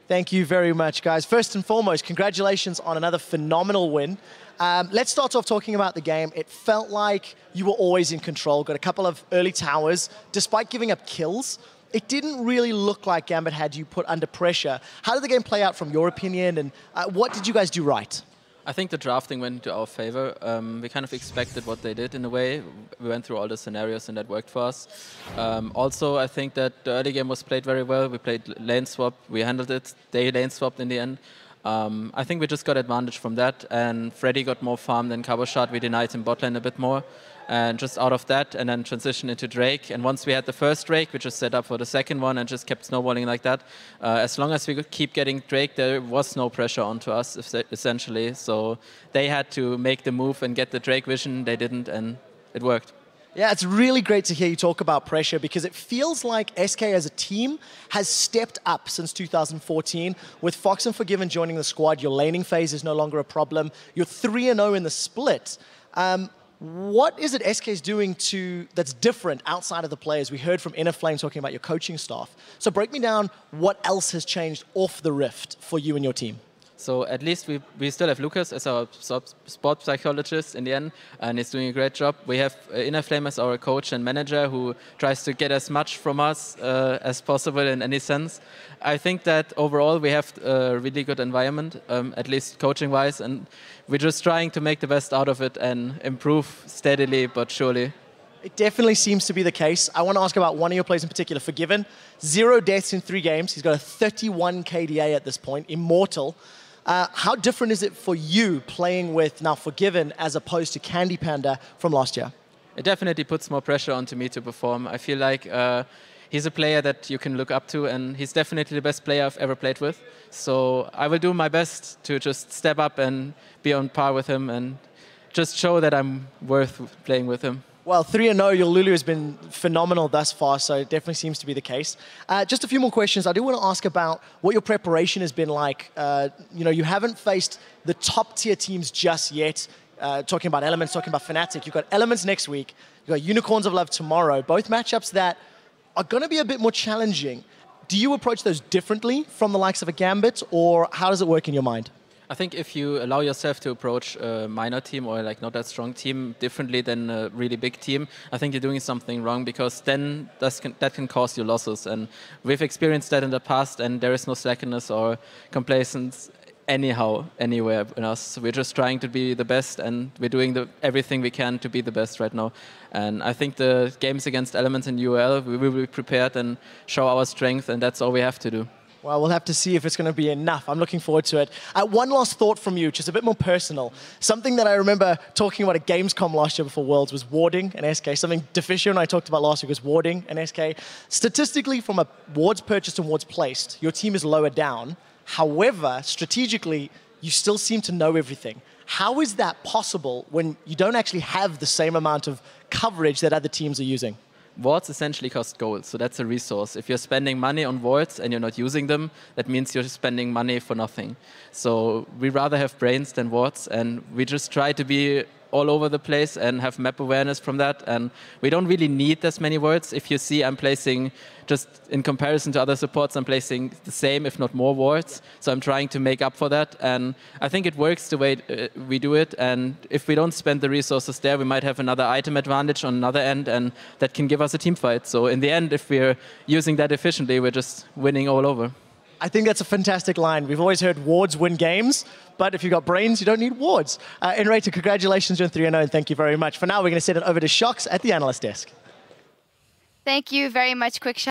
Thank you very much, guys. First and foremost, congratulations on another phenomenal win. Let's start off talking about the game. It felt like you were always in control, got a couple of early towers. Despite giving up kills, it didn't really look like Gambit had you put under pressure. How did the game play out from your opinion, and what did you guys do right? I think the drafting went into our favor. We kind of expected what they did in a way. We went through all the scenarios and that worked for us. Also, I think that the early game was played very well. We played lane swap, we handled it. They lane swapped in the end. I think we just got advantage from that, and Freddy got more farm than EpicSkillshot. We denied him bot lane a bit more. And just out of that, and then transition into Drake. And once we had the first Drake, we just set up for the second one and just kept snowballing like that. As long as we could keep getting Drake, there was no pressure onto us, essentially. So they had to make the move and get the Drake vision. They didn't, and it worked. Yeah, it's really great to hear you talk about pressure, because it feels like SK as a team has stepped up since 2014. With Fox and Forgiven joining the squad, your laning phase is no longer a problem. You're 3-0 in the split. What is it SK is doing that's different outside of the players? We heard from Inner Flame talking about your coaching staff. So break me down what else has changed off the Rift for you and your team. So at least we still have Lucas as our sport psychologist in the end, and he's doing a great job. We have Inner Flame as our coach and manager, who tries to get as much from us as possible in any sense. I think that overall we have a really good environment, at least coaching-wise, and we're just trying to make the best out of it and improve steadily but surely. It definitely seems to be the case. I want to ask about one of your players in particular, Forgiven. 0 deaths in 3 games. He's got a 31 KDA at this point, Immortal. How different is it for you playing with now Forgiven as opposed to Candy Panda from last year? It definitely puts more pressure onto me to perform. I feel like he's a player that you can look up to, and he's definitely the best player I've ever played with. So I will do my best to just step up and be on par with him and just show that I'm worth playing with him. Well, 3-0, your Lulu has been phenomenal thus far, so it definitely seems to be the case. Just a few more questions. I do want to ask about what your preparation has been like. You haven't faced the top-tier teams just yet. Talking about Elements, talking about Fnatic. You've got Elements next week. You've got Unicorns of Love tomorrow. Both matchups that are going to be a bit more challenging. Do you approach those differently from the likes of a Gambit, or how does it work in your mind? I think if you allow yourself to approach a minor team or like not that strong team differently than a really big team, I think you're doing something wrong, because then that can cause you losses. And we've experienced that in the past, and there is no slackness or complacence anyhow, anywhere in us. We're just trying to be the best, and we're doing everything we can to be the best right now. And I think the games against Elements in UL, we will be prepared and show our strength, and that's all we have to do. Well, we'll have to see if it's going to be enough. I'm looking forward to it. One last thought from you, just a bit more personal. Something that I remember talking about at Gamescom last year before Worlds was warding and SK. Something Deficio and I talked about last week was warding and SK. Statistically, from a wards purchased and wards placed, your team is lower down. However, strategically, you still seem to know everything. How is that possible when you don't actually have the same amount of coverage that other teams are using? Wards essentially cost gold, so that's a resource. If you're spending money on wards and you're not using them, that means you're spending money for nothing. So we rather have brains than wards, and we just try to be all over the place and have map awareness from that. And we don't really need as many wards. If you see, I'm placing, just in comparison to other supports, I'm placing the same, if not more wards. So I'm trying to make up for that. And I think it works the way we do it. And if we don't spend the resources there, we might have another item advantage on another end, and that can give us a team fight. So in the end, if we're using that efficiently, we're just winning all over. I think that's a fantastic line. We've always heard wards win games, but if you've got brains, you don't need wards. Enrater, congratulations on 3-0, and thank you very much. For now, we're going to send it over to Shox at the analyst desk. Thank you very much, Quickshot.